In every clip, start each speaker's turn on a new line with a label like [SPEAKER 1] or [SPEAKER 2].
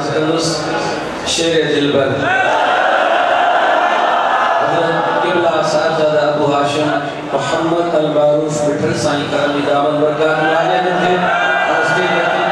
[SPEAKER 1] अर्ज कंदुस शेर दिलबर हज़रत किबला साहिबजादा अबू हाशिम मोहम्मद अल मारूफ मिठल साईं करम दामन बरकत वाले थे ऑस्ट्रेलिया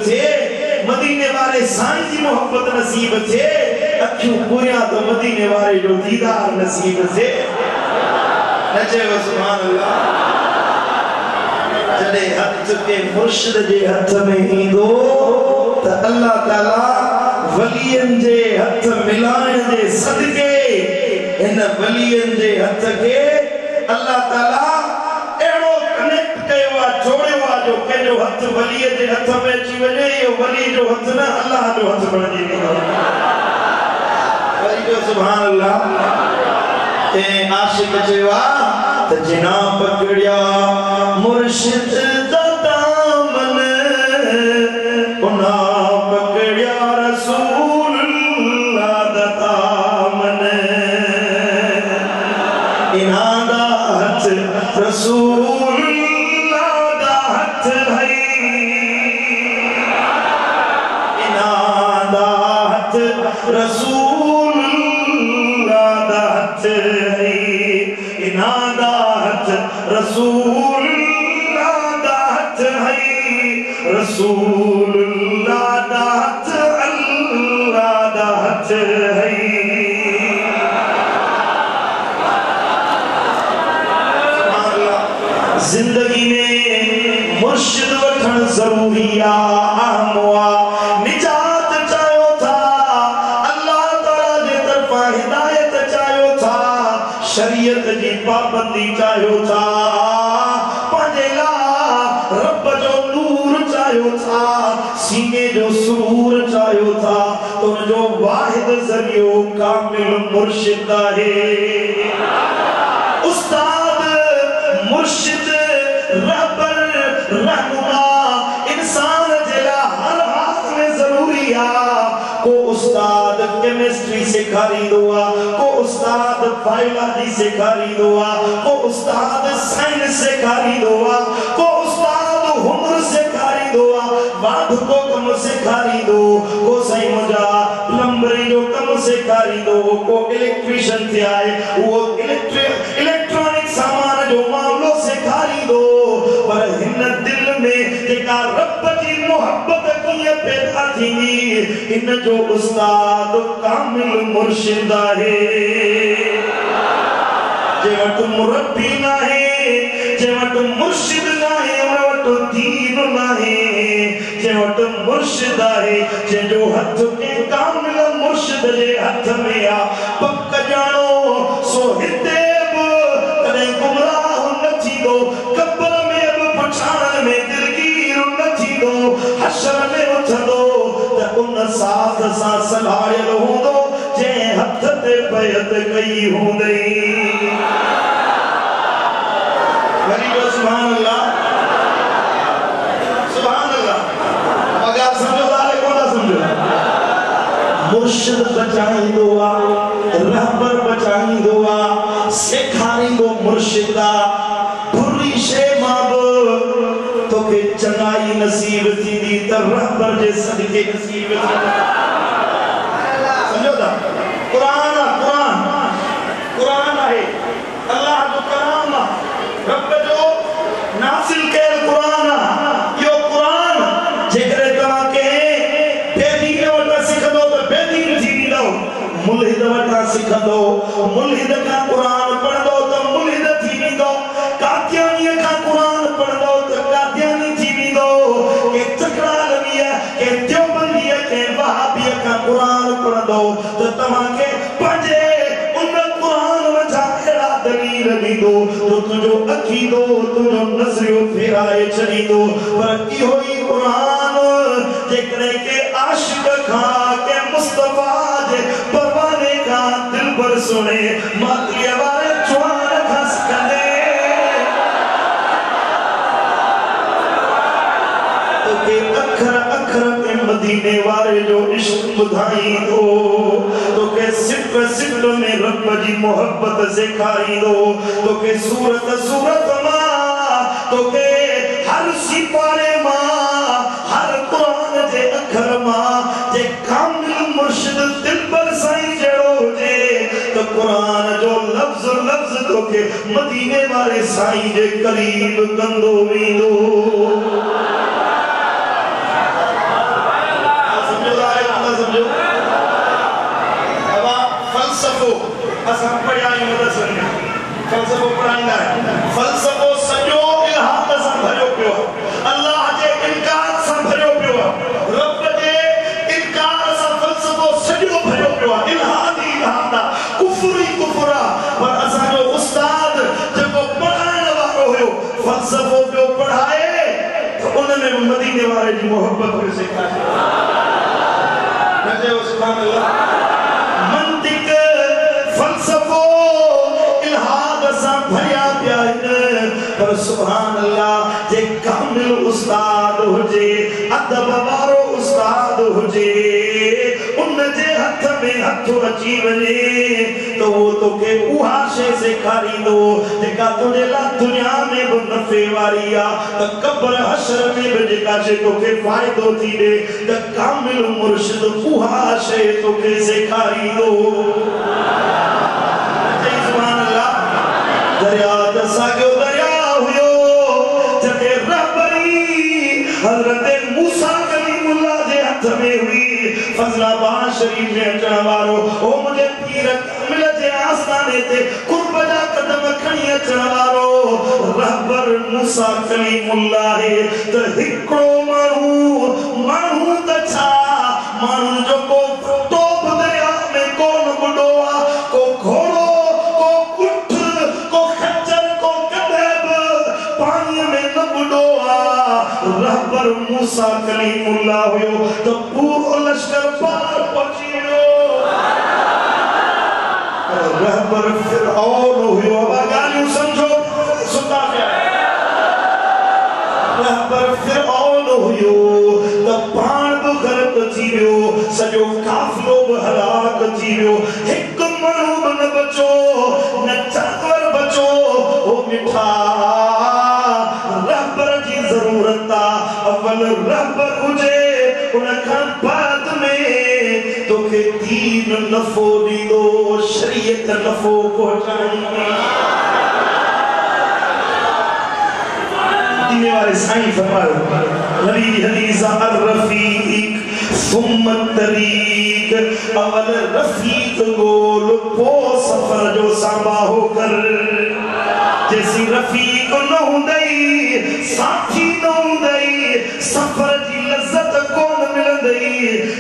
[SPEAKER 1] के
[SPEAKER 2] मदीने वाले साईं की मोहब्बत नसीब थे अखियों पूरियां तो मदीने वाले जो दीदार नसीब से नचे वो सुभान अल्लाह जड़े हथ के मुर्शिद जे हथ में ही दो तो अल्लाह ताला वलियन जे हथ मिलाने जे सदके इन वलियन जे हथ के अल्लाह ताला एड़ो कनेक्ट कयो जोड़े वा जो के जो हथ वली जे हथ में अची वने यो वली जो हथ ना अल्लाह जो हथ बणजी वियो वरी जो सुभान अल्लाह ए आशिक चवा त जिना पकड़िया मुर्शिद दा दामन उना पकड़िया रसूल अल्लाह दा दामन इना दा हथ रसूल अल्लाह दा हथ है इना दा हथ रसूल अल्लाह दा हथ है इना दा हथ रसूल अल्लाह दा हथ है रसूल अल्लाह दा हथ अल्लाह दा हथ है जिंदगी में मुर्शिद वठण जरूरी आ निजात चाहो था अल्लाह ताला जे तरफा हिदायत चाहो था शरीयत जी पाबंदी चाहो था पंजेला रब जो नूर चाहो था सीने जो सुरूर चाहो था तो जो वाहिद जरियो कामिल मुर्शिद है उस्ताद मुर्शिद रहबर रहनुमा इंसान जिला हर हाल में जरूरी है को उस्ताद केमिस्ट्री सिखारी दुआ को उस्ताद बायोलॉजी सिखारी दुआ को उस्ताद साइंस सिखारी दुआ को उस्ताद हुनर सिखारी दुआ वाद को कम सिखारी दो को सही मुजा प्लम्बरी जो कम सिखारी दो को इलेक्ट्रिशियन थे आए वो इलेक्ट्रॉनिक सामान जो मामलो सिखारी दो पर हिन दिल में जेका रब की मोहब्बत की पैदा थी इन जो उस्ताद कामिल मुर्शिद है जे वट मुरब्बी ना है जे वट मुर्शिद ना है वट दीन ना है जे वट मुर्शिद है जे जो हथ के कामिल मुर्शिद जे हथ में आ पक जानो सो हिते कदे गुमराह न थी दो कब्र में अब पछाण में दिलगीर न थी दो हशर में उठदो त उन साथ सा सलायल होंदो जे हथ ते बैत कई होंदई वरी जो सुभान अल्लाह मगर समझो वाले को ना समझो मुर्शिद बचाई दुआ रहबर बचाई दुआ सिखारी दो मुर्शिदा बुरी शे माब तो के चंगाई नसीब थी दी त रहबर जे सदके नसीब थी समझो था कुरान है अल्लाह जो कलाम रब जो नासिल के कुरान यो कुरान जेकरे तमा के बेदीन वटा सिखदो तो बेदीन थी दो मुल्हिद वटा सिखदो मुल्हिद का कुरान पढ़दो तो मुल्हिद थी दो कादियानी का कुरान पढ़दो तो कादियानी थी दो के चकड़ा लविया के देवबंदी के वहाबी का कुरान पढ़दो तो तमा के पंजे उन कुरान वटा एड़ा दलील दी दो तो तुझो अखी दो तुझो नजरियो फेराए चली दो पर इहो ही कुरान जेकरे के आशिक खा के मुस्तफा जे परवाने का दिल पर सुने मातिया वाले चुआन खस कने तो के अखर अखर के मदीने वाले जो इश्क बुधाई दो तो के सिफ्र में रब जी मोहब्बत सिखाई दो तो के सूरत मां तो के हर सिपारे मां हर कुरान जे अखर मां जे कामिल मुर्शिद दिल पर साईं जड़ो जे तो कुरान जो लफ्ज तो के मदीने वाले साईं जे करीब कंदो वींदो असां पढ़िया आहियूं मदरसनि में फ़लसफ़ो पढ़ाईंदा आहिनि फ़लसफ़ो सॼो इल्हाद सां भरियो पियो आहे अल्लाह जे इनकार सां भरियो पियो आहे रब जे इनकार सां फ़लसफ़ो सॼो भरियो पियो आहे इल्हाद ई इल्हाद आहे कुफ़्र ई कुफ़्र आहे पर असांजो उस्ताद जेको पढ़ाइण वारो हुयो फ़लसफ़ो पियो पढ़ाए त उन में मदीने वारे जी मोहब्बत पियो सेखारे न चयो सुभान अल्लाह मंतिक फ़लसफ़ो इल्हाद सां भरिया पिया आहिनि पर सुभान अल्लाह जे कामिल उस्ताद हुजे अदब वारो उस्ताद हुजे उन जे हथ में हथ अची वञे तो वो तोखे उहा शइ सेखारींदो जेका तुंहिंजे लाइ दुनिया में बि नफ़े वारी आहे त क़ब्र हशर में बि जेका शइ तोखे फ़ाइदो थी ॾे त कामिल मुर्शिद उहा शइ तोखे सेखारींदो सुभान अल्लाह दरिया त साॻियो दरिया हुयो जॾहिं रहबरी हज़रत मूसा कलीमुल्लाह जे हथ में हुई फज़लाबाद शरीफ में अचण वारो ओ मुंहिंजे पीर कामिल जे आस्थाने ते कुर्ब जा कदम खणी अचण वारो रहबर मूसा कलीमुल्लाह त हिकिड़ो माण्हू त छा माण्हू जो को टोप दरिया में कोन बुॾो आहे को घोड़ो को ऊठ को खच्चर को कॾहिं बि पाणीअ में न बुॾो आहे रहबर मूसा कलीमुल्लाह हुयो त पूरो लश्कर पार पहुची वियो रहबर फिरऔन हुयो अब ॻाल्हियूं सम्झो सुता पिया रहबर फिरऔन हुयो त पाण बि ग़रक़ थी वियो सॼो काफ़िलो बि हलाक थी वियो हिकु माण्हू बि न बचो न जानवर बचो ओ मिठा रहबर जी ज़रूरत आहे अवल रहबर हुजे उन खां बाद में तोखे दीन नफ़ो ॾींदो शरीयत नफ़ो पहुचाईंदी दीने वाले साईं फरमायो नबी जी हदीस अल रफीक सुम तरीक अवल रफीक गोल पो सफर जो सांभाहो कर जैसी रफीक न हुंदई साथी न हुंदई सफर जी लज़्ज़त कोन मिलंदई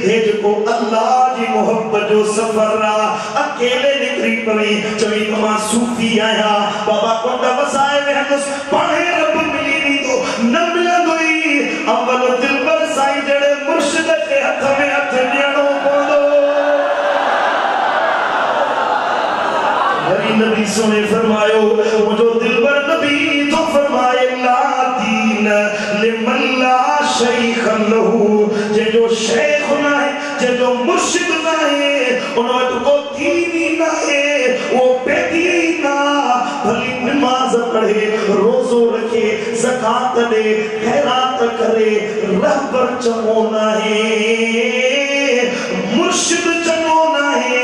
[SPEAKER 2] हे जेको अल्लाह जी मोहब्बत जो सफर आहे अकेले निकिरी पवे चवी मां सूफी आहियां बाबा कोंड वसाए वेंदुसि पाणे रब मिली वेंदो न मिलंदो ई अवल दिलबर साईं जहिड़े मुर्शिद जे हथ में हथ ॾियणो पवंदो वरी नबी सोने फरमायो मुंहिंजो दिलबर नबी तो फरमाए ला दीन लिमन ला शैख लहू जंहिंजो शेख न आहे जंहिंजो मुर्शिद न आहे उन वटि को दीन ई न आहे उहो बेदीन आहे भली नमाज़ पढ़े रोज़ो रखे ज़कात ॾे खैरात करे रहबर चङो न आहे मुर्शिद चङो न आहे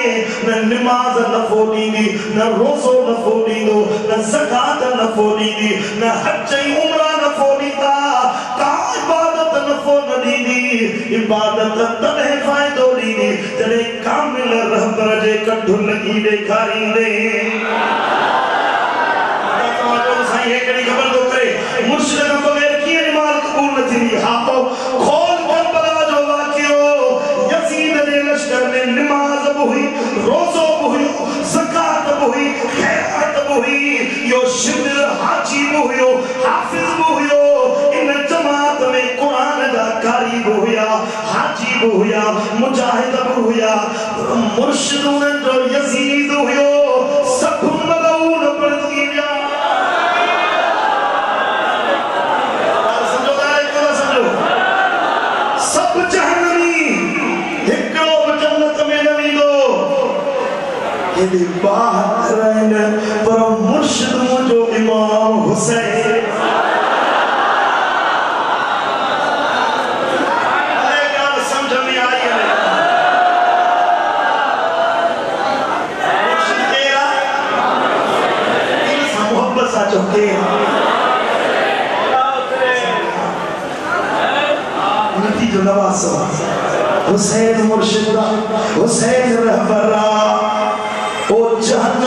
[SPEAKER 2] न नमाज़ नफ़ो ॾींदी न रोज़ो नफ़ो ॾींदो न ज़कात नफ़ो ॾींदी न हज ऐं उमरा नफ़ो ॾींदा का इबादत नफ़ो न ॾींदी इबादत तॾहिं फ़ाइदो ॾींदी जॾहिं कामिल रहबर जे कढ लॻी ॾेखारींदे साईं हिकिड़ी ख़बर थो करे मुर्शिद खां बग़ैर कीअं नमाज़ क़बूल न थींदी हा खोल करबला जो वाक़ियो यज़ीद जे लश्कर में नमाज़ बि हुई रोज़ो बि हुयो ज़कात बि हुई खैरात बि हुई इहो शिबिर हाजी बि हुयो हाफ़िज़ बि हुयो इन जमात में क़ुरान जा कारी बि हुया हाजी बि हुया मुजाहिद बि हुया मुर्शिद उन्हनि जो यज़ीद हुयो सभु मलऊन पढ़जी विया सब जहन्नमी हिकिड़ो बि जन्नत में न वेंदो हेॾे ॿार आहिनि पर मुर्शिद मुंहिंजो इमाम हुसैन ॻाल्हि सम्झ में आई मुर्शिद केरु आहे दिलि सां मोहब्बत सां चओ केरु नतीजो नवाज़ हुसैन मुर्शिद हुसैन रहबरा ओ जहन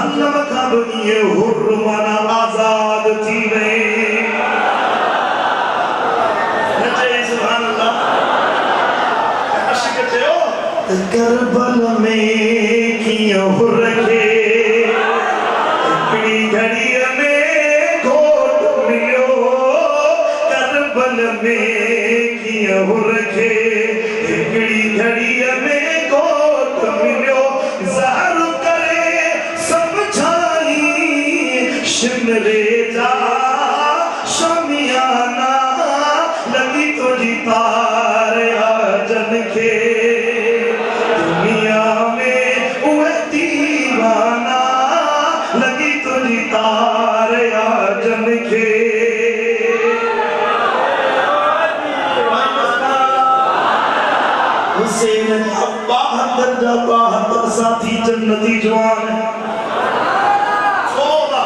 [SPEAKER 2] जहन्नम का ये हुर्र माना आजाद थी नहीं नचे सुभान अल्लाह अशिक चयो करबल में किया हुर्र के इकड़ी घड़ी में घोट मिलो करबल में किया हुर्र के इकड़ी घड़ी में घोट मिलो ज़हर करे समझाई शिमरे जा शमियाना लगी तुझी तार आजन के दुनिया में उहे दीवाना लगी तुझी तार आजन के हुसैन अब्बा दर्जा बहादुर साथी जन्नती जवान सोदा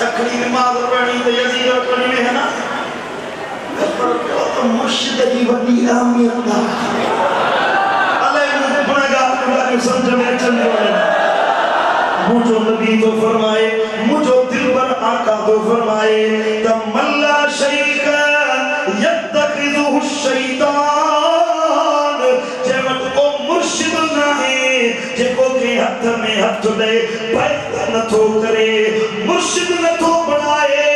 [SPEAKER 2] सखड़ी नमाज पढ़नी तो यजीद पढ़नी में है ना तो मुर्शिद की बड़ी अहमियत था अल्लाह मुझे गुनाहगार को समझ में चल रहा मुझो नबी तो फरमाए मुझो दिल पर आका तो फरमाए तमल्ला शरीक यत्तखिज़ुहु शैतान जेवत को मुर्शिद नाहे जेको के हाथ में हाथ ले पैदा न थो करे मुर्शिद न थो बनाए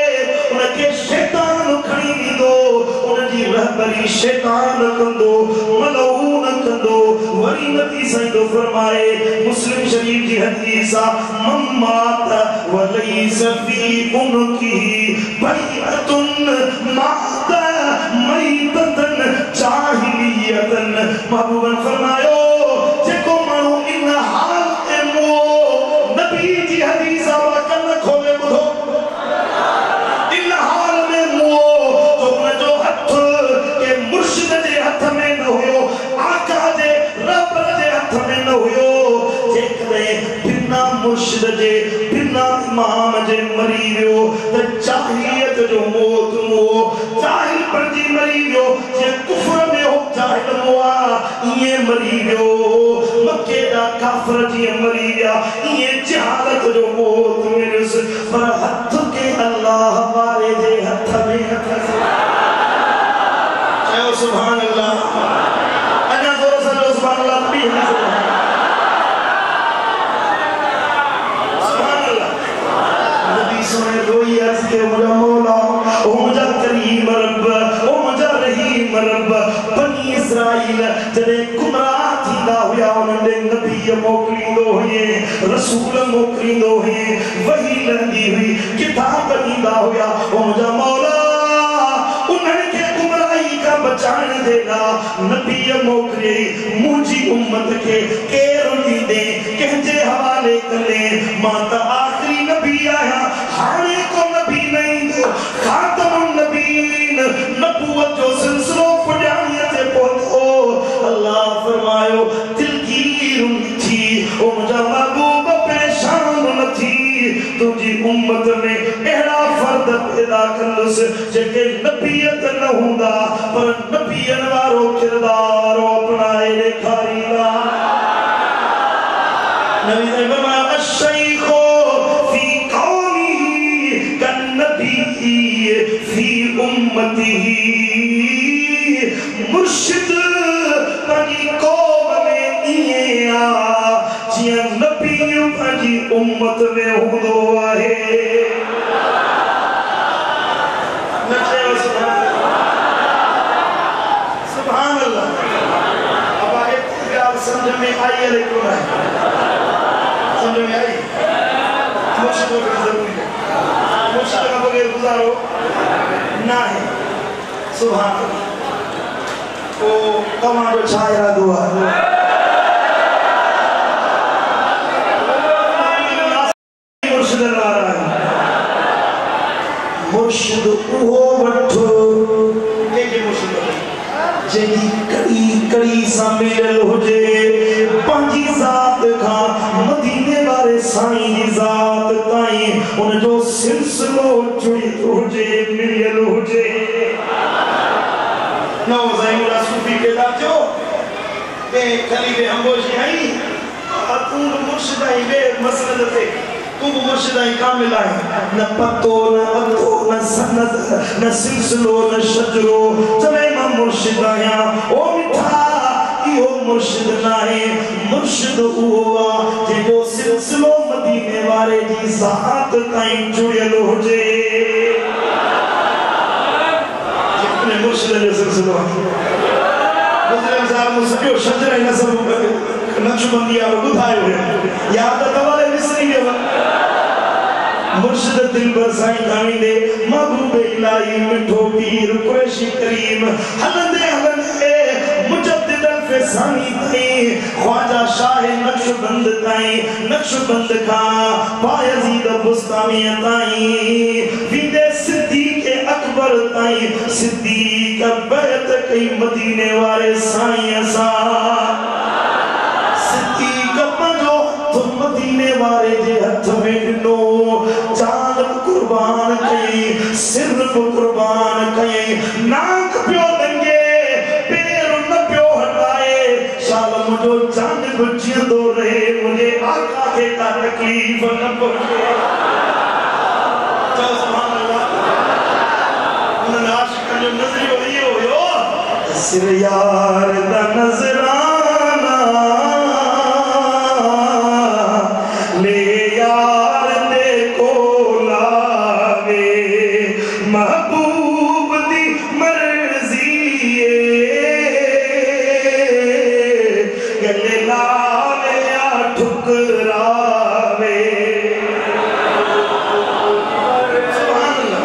[SPEAKER 2] उनके शैतान खणी दो उनकी रहबरी शैतान कंदो मलऊन कंदो वरी नबी सैयद फरमाए मुस्लिम शरीफ की हदीस मम्मात वलैस फी उनकी बैअतुन मात मैततन जाहिलियतन महबूबन फरमायो जेको मानू इन हाल ते मो नबी की हदीस वाकन खोले बुधो इन हाल में मो तो न जो हथ के मुर्शिद जे हथ में न हुयो आका जे रब जे हथ में न हुयो जेकरे बिना मुर्शिद जे बिना इमाम जे मरी वियो त जाहिलियत जो मौत मो जाहिल पर जी मरी वियो जे कुफर में हो जाहिल मोआ ये मरी वियो मक्के दा काफर जी मरी विया ये जहालत जो मौत मिलस पर हथ के अल्लाह वाले जे हथ में हथ चयो सुभान अल्लाह अना जोर से सुभान अल्लाह भी सुभान अल्लाह नबी सुने रोई अर्ज के मुझा मौला ओ मुझा करीम रब ओ मुझा रहीम रब बनी इस्राइल जदे गुमराह थींदा हुया उन्हनि नबी मोकिलींदो हुए रसूल मोकिलींदो हुए वही लहंदी हुई किताब ॾींदा हुया ओ मुझा मौला उन्हनि खे गुमराही का बचाइण जे लाइ नबी मोकिले मुंहिंजी उम्मत खे केरु ॾींदे कंहिंजे हवाले कंदे मां त आख़िरी नबी आहियां हाणे को नबी न ईंदो खातमुन नबीन नबूवत जो सिलसिलो पुॼाणीअ ते पहुतो अल्लाह फरमायो दिलगीर थी ओ मुंहिंजा महबूब परेशान न थी तुंहिंजी उम्मत में अहिड़ा फर्द पैदा कंदुसि जेके नबीयत न हूंदा पर नबीयन वारो किरदार अपनाए ॾेखारींदा नबी ने फरमाया अशैखो फी कौमी कन्नबी फी उम्मतिही मुर्शिद पंहिंजी कौम में ईअं आ जीअं नबी पंहिंजी उम्मत में हूंदो आहे सुभान अल्लाह अब आगे समझ में आई है लेकिन समझ में आई मुर्शिद की जरूरी है मुर्शिद का बगैर गुजारो ना है सुभान अल्लाह ओ कमांडो छाया दुआ मुर्शिद वारा मुर्शिद वो वठो के मुर्शिद जेकी कड़ी कड़ी सामिल हुजे पंजी जात का मदीने वाले साईं जी जात ताईं उन जो सिलसिलो जुड़ी हुजे मिलियल हुजे नौ ज़ैनुल सूफी के दाजो ते खलीफे अम्बोशी आई तू मुर्शिद ही वे मसनद थे तू मुर्शिद ही कामिल है न पतो न अतो न सनद न सिलसिलो न शजरो चले मां मुर्शिद आया ओ मिठा यो मुर्शिद नाहे मुर्शिद हुआ जो सिलसिलो मदीने वाले जी साथ ताईं जुड़ियल होजे जितने मुर्शिद जो सिलसिलो गुजरे साहब मुसबियो शजर नसब नक्शबंदी आ बुधायो याद तवाले मिसरी देवा मुर्शिद दिलबर साईं गावी दे महबूब इलाही मिठो पीर कुरैशी करीम हलंदे हलंदे मुजद्दिद फैसानी ताई ख्वाजा शाह नक्शबंद ताई नक्शबंद का बायजीद बुस्तामी ताई विदे सिद्दीक अकबर ताई सिद्दीक बैत कई मदीने वाले साईं सा सिद्दीक पंजो तो मदीने वाले जे हथ में नो जान कुर्बान कई सिर कुर्बान कई नाक पियो दंगे पैर न पियो हटाए शाल मुझो जान बुझियो दो रहे मुझे आका के का तकलीफ न पहुंचे तो सुभान अल्लाह उन आशिक जो नजरियो लियो यो सिर यार दा नजराना ले यार दे को लावे महबूब दी मर्जी गले लावे या ठुकरावे सुभान अल्लाह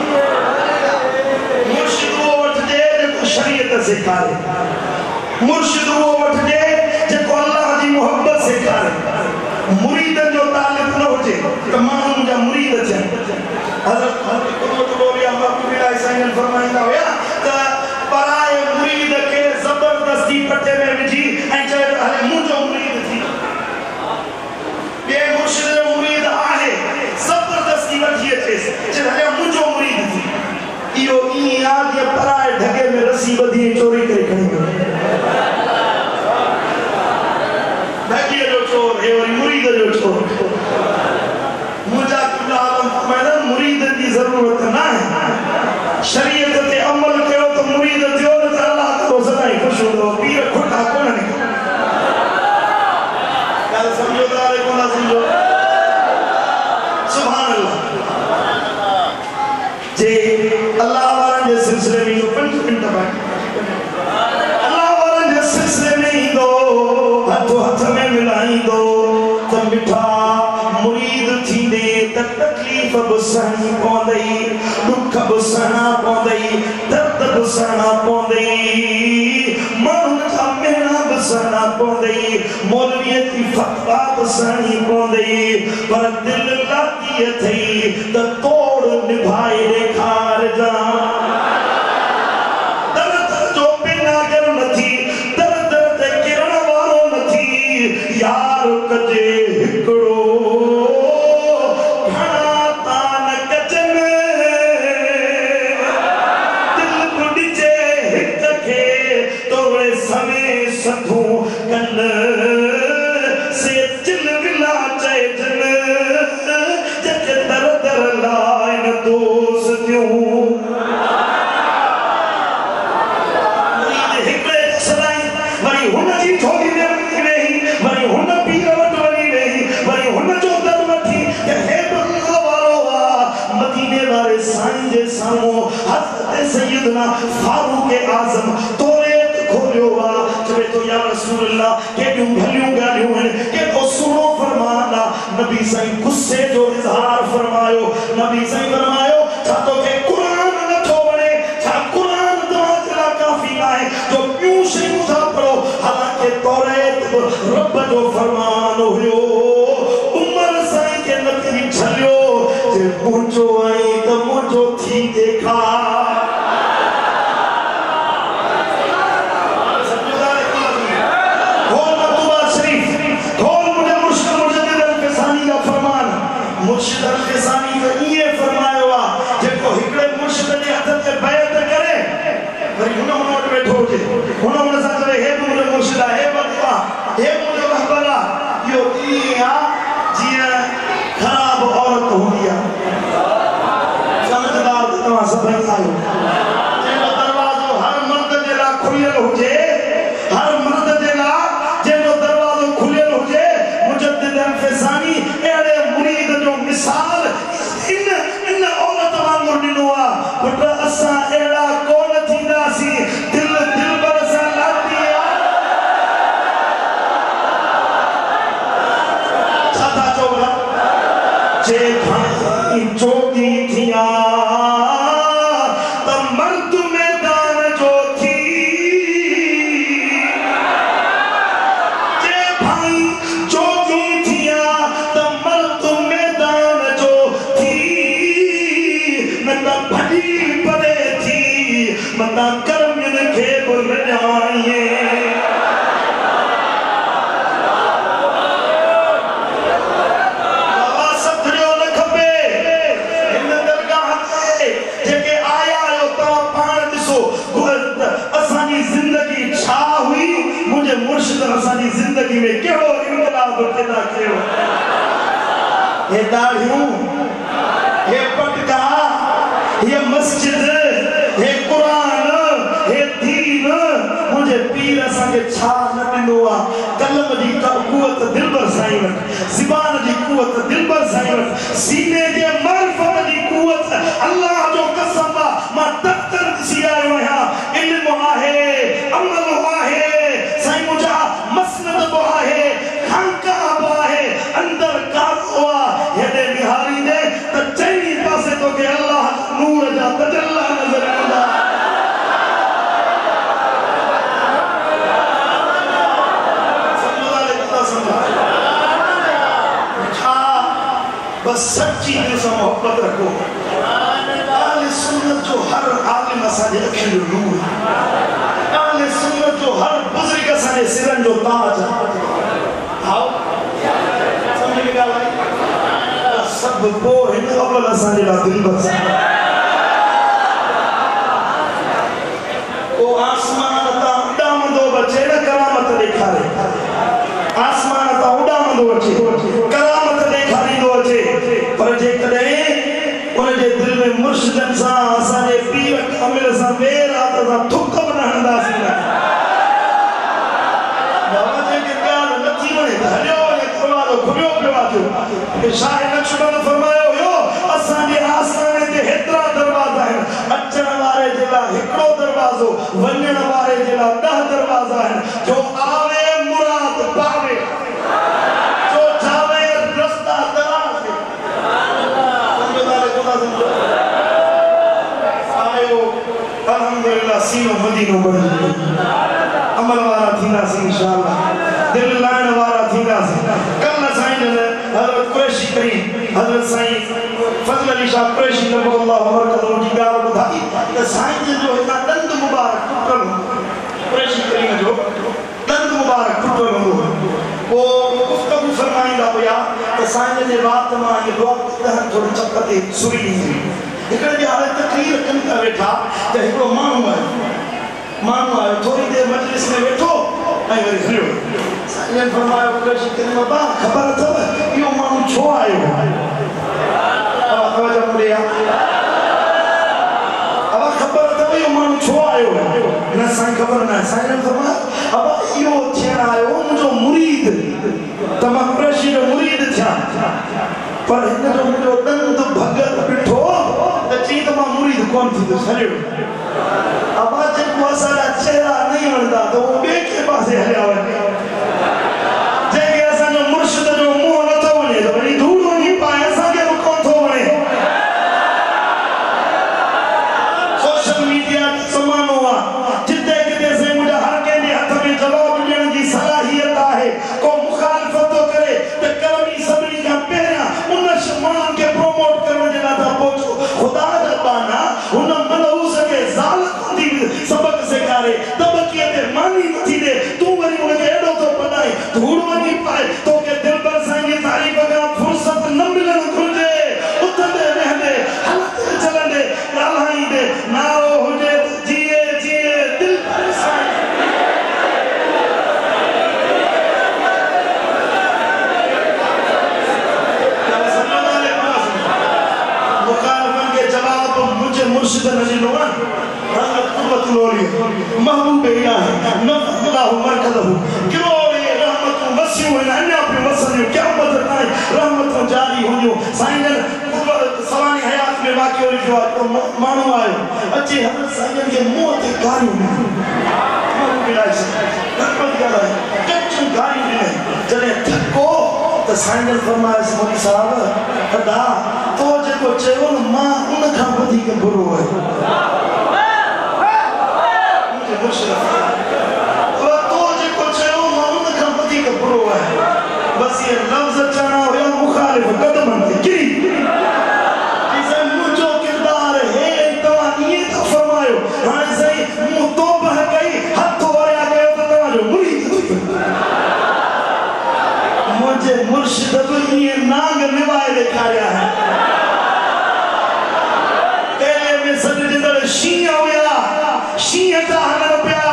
[SPEAKER 2] मुर्शिद वो वठ दे जो शरीयत सिखाए मुर्शिद वो वठ दे जो अल्लाह दी मोहब्बत सिखाए मुरीद जो तालिब न होजे तमाम जा मुरीद थे हजरत कुतुब लोलिया महबूब इलाही साईं फरमाइंदा होया त पराए मुरीद के जबरदस्ती पट्टे में विझी ऐं चए हले मुंहिंजो मुरीद थी बे मुर्शिद जो मुरीद आहे जबरदस्ती वठी अचेस चए हले मुंहिंजो मुरीद थी इहो ई याद ये पराए ढगे में रस्सी बधी चोरी करे खणी ढगे जो चोर है और मुरीद जो चोर मुझा किबला आलम फरमाया मुरीद की जरूरत ना है शरीयत ते अमल कयो तो मुरीद थियो न अल्लाह को सदाई खुश हो पीर खोटा कोन ने कल समझो दारे को ना समझो सुभान अल्लाह जे अल्लाह वाला जे सिलसिले में 5 मिनट बाकी अल्लाह वाला जे सिलसिले में दो हाथों हाथ में मिलाई दो तो मिठा मुरीद थी दे तक तकलीफ बसनी पौंदई दुख बसना पौंदई दर्द बसना पौंदई मन का मेहना बसना पौंदई मौलवी की फतवा बसनी पौंदई पर दिल लाती थई त तोड़ निभाए रे खार जा दर्द जो बिना गर नथी दर्द ते किरण वारो नथी यार कजे हिकड़ो सैयदना फारूक आजम तौरेत खोलियो वा चवे तो या रसूल अल्लाह के यूं भलियों गालियों के तो सुनो फरमाना नबी सही गुस्से जो इजहार फरमायो नबी सही फरमायो था तो के कुरान न तो बने था कुरान दवा काफी ना है जो क्यों से मुझा पढ़ो हालांकि तौरेत रब जो फरमान हुयो उमर सही के नबी छलियो जे मुझो आई तो मुझो थी देखा मुर्शिद अल-फ़िसानी ने ये फरमाया ठायो जेको दरवाजो हर मर्द जे ला खुलियल हुजे हर मर्द जे ला जेको दरवाजो खुलियल हुजे मुजद्दिद अल-फैज़ानी एड़े मुरीद जो मिसाल इन औरत वांगुर ॾिनो आ पुट असां एड़ा कोन थींदासी दिल दिलबर सां लाती आ छा चोला जे भाई जोगी थिया त मर्द मैदान जो थी जे भाई जोगी थिया त मर्द मैदान जो थी न त भॼी परे थी मता कर्मनि खे बि लॼाइए असांजी जिंदगी में केड़ो इनकलाब पैदा कयो हे दाढ़ियूं हे पटका हे मस्जिद हे कुरान हे दीन मुझे पीर असांखे छा न ॾिनो आहे कलम जी कुवत दिलबर साईं वटि ज़बान जी कुवत दिलबर साईं वटि सीने जे मारिफत जी कुवत अल्लाह जो कसम आहे मां दफ़्तर ॾिसी आयो आहियां इल्म आहे अमल आहे साईं मुंहिंजा मसनद बि आहे खानका बि आहे अंदर कारो आहे हेॾे निहारींदे त चइनी पासे तोखे अल्लाह नूर जा तजल्ला नज़र ईंदा बस सच्ची दिल से मोहब्बत रखो आले सुन्नत जो हर आलिम असांजे अखियुनि जो नूर आले सुन्नत जो हर बुजुर्ग असांजे सिरनि जो ताज आओ समझ में ॻाल्हि सब पोइ हिन अवल असांजे लाइ दिल बस ओ आसमान तां उॾामंदो बचे न करामत ॾेखारे आसमान तां उॾामंदो अचे करामत ॾेखारींदो अचे पर जेकॾहिं उनजे दिल में मुर्शिदनि सां असांजे पीर कामिल सां वेर आहे त असां थुक बि न हणंदासीं न बाबा जेके ॻाल्हि नथी वणे त हलियो वञे दरवाज़ो खुलियो पियो आहे शाह नक्शबंद फरमायो हुयो असांजे आसमाने ते हेतिरा दरवाज़ा आहिनि अचण वारे जे लाइ हिकिड़ो दरवाज़ो वञण वारे जे लाइ 10 दरवाज़ा आहिनि जो आवे मुराद पावे जो जावे रस्ता दराज़ आयो अल्हम्दुलिल्लाह सीनो मदीनो बणिजी अमल वारा थींदासीं इंशाअल्लाह दिल लाइण वारा थींदासीं कल साईं जन हज़रत कुरैशी करीम हज़रत साईं फज़ल अली शाह कुरैशी नबुल्लाह बरकतहू जी ॻाल्हि ॿुधाई त साईं जन जो हितां ॾंद मुबारक टुटल कुरैशी करीम जो ॾंद मुबारक टुटल हूंदो पोइ गुफ़्तगू फरमाईंदा हुया त साईं जन जे वात मां इहो दुआ थोरी चक ते सुरी ईंदी हिकिड़े ॾींहुं हाणे तकरीर कनि था वेठा त हिकिड़ो माण्हू आयो थोरी देरि मजलिस में वेठो ऐं वरी हलियो साईं जन फरमायो कुरैशी करीम बाबा ख़बर अथव इहो माण्हू छो आयो तवजो मुड़े अब ख़बर अथव इहो माण्हू छो आयो न साईं ख़बर न आहे साईं जन फरमायो अब इहो थियण आयो मुंहिंजो मुरीद त मां कुरैशी जो मुरीद थियां पर हिन जो मुंहिंजो ॾंद भॻत ॾिठो त चई त मां मुरीद कोन थींदुसि हलियो अबा जेको असांजा चेहरा नहीं वणंदा त उहो ॿिए के पासे हलिया वञे जंहिंखे असांजो मुर्शिद जो मुंहुं नथो वञे त वरी धूड़ वञी पाए असांखे बि कोन थो वणे सोशल मीडिया ज़मानो आहे जिते किथे से मुंहिंजा हर कंहिंजे हथ में जवाब ॾियण जी सलाहियत आहे को मुखालिफ़त थो करे त करणी सभिनी खां पहिरियां उन माण्हुनि खे प्रोमोट करण जे लाइ था पहुचो ख़ुदा जा बाना हुन मनहूस खे ज़ाल सबक सेखारे तबकीअ ते मानी नथी ॾे तूं वरी उनखे एॾो थो पढ़ाई धूड़ वञी पाए तोखे दिलबर साईं जी तारीफ़ खां फुर्सत न मिलणु घुरिजे उथंदे वेहंदे हलंदे चलंदे ॻाल्हाईंदे नारो हुजे जिए जिए दिलबर साईं मुखालिफ़नि खे जवाब मुंहिंजे मुर्शिद न ॾिनो महबूब इलाह नफ़अल्लाहु मरकज़हु किरोड़े रहमतूं वसियूं आहिनि अञा पियूं वसनि क़यामत ताईं रहमतूं जारी हुयूं साईं सवानी हयात में वाक़ियो लिखियो आहे तो माण्हू आयो अचे हज़रत साईं खे मुंहं ते गारियूं महबूब इलाह रहमत ॻाल्हाए कचूं गारियूं ॾिनई जॾहिं थको त साईं फरमायसि मौलवी साहब अदा तो जेको चयो न मां उन खां वधीक बुरो आहियां मुंहिंजे मुर्शिद तो जेको चयो मां उन खां वधीक बुरो आहियां बस ये लफ़्ज़ चवणा हुया मुखालिफ़ क़दमनि ते किरी मुंहिंजो किरदार हे तव्हां ईअं था फरमायो हाणे साईं मूं तौबह कई हथ वरिया कयो त तव्हांजो मुरीद मुझे मुर्शिद तो ये नांग निभाए दिखाया है तेरे में सद जिधर शीया हुआ शीया का हनर पिया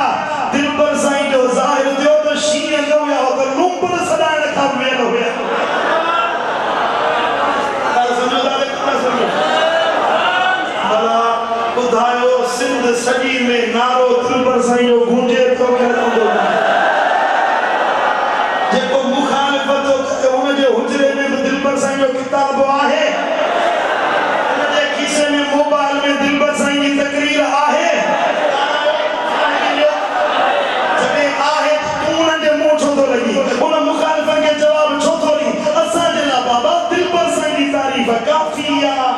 [SPEAKER 2] दिल पर साईं जो ज़ाहिर दियो तो शीया जो हुआ तो लूम पर सदान का वेल हुआ समझो दादे कहाँ समझो भला ॿुधायो सिंध सॼी में नारो दिल पर साईं जो गूंजे तो क्या समझो जेको मुखालिफ़त उनजे हुजरे में दिलबर साईं जो किताब आहे उनजे खीसे में मोबाइल में दिलबर साईं जी तकरीर आहे जॾहिं आहे तूं उनजे मुंहुं छो थो लॻी उन मुखालिफ़नि खे जवाब छो थो ॾी असांजे लाइ बाबा दिलबर साईं जी तारीफ़ काफ़ी आहे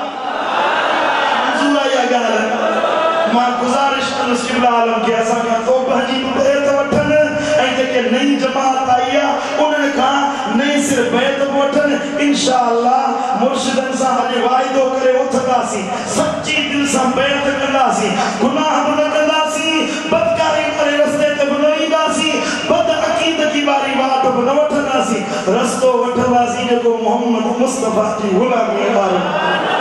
[SPEAKER 2] मंज़ूर आहे इहा ॻाल्हि मां गुज़ारिश कंदुसि क़िबला आलम खे असांखां तौबह जी बैत वठनि ऐं जेके नई जमात आई आहे उन्हनि खां नई सिर्फ़ बैत वठनि इंशाअल्लाह मुर्शिदनि सां अॼु वाइदो करे उथंदासीं सची दिलि सां बैत कंदासीं गुनाह बि न कंदासीं बदकारी वारे रस्ते ते बि न ईंदासीं बद अक़ीदगी वारी वाट बि न वठंदासीं रस्तो वठंदासीं जेको मोहम्मद मुस्तफ़ा जी ग़ुलामी वारो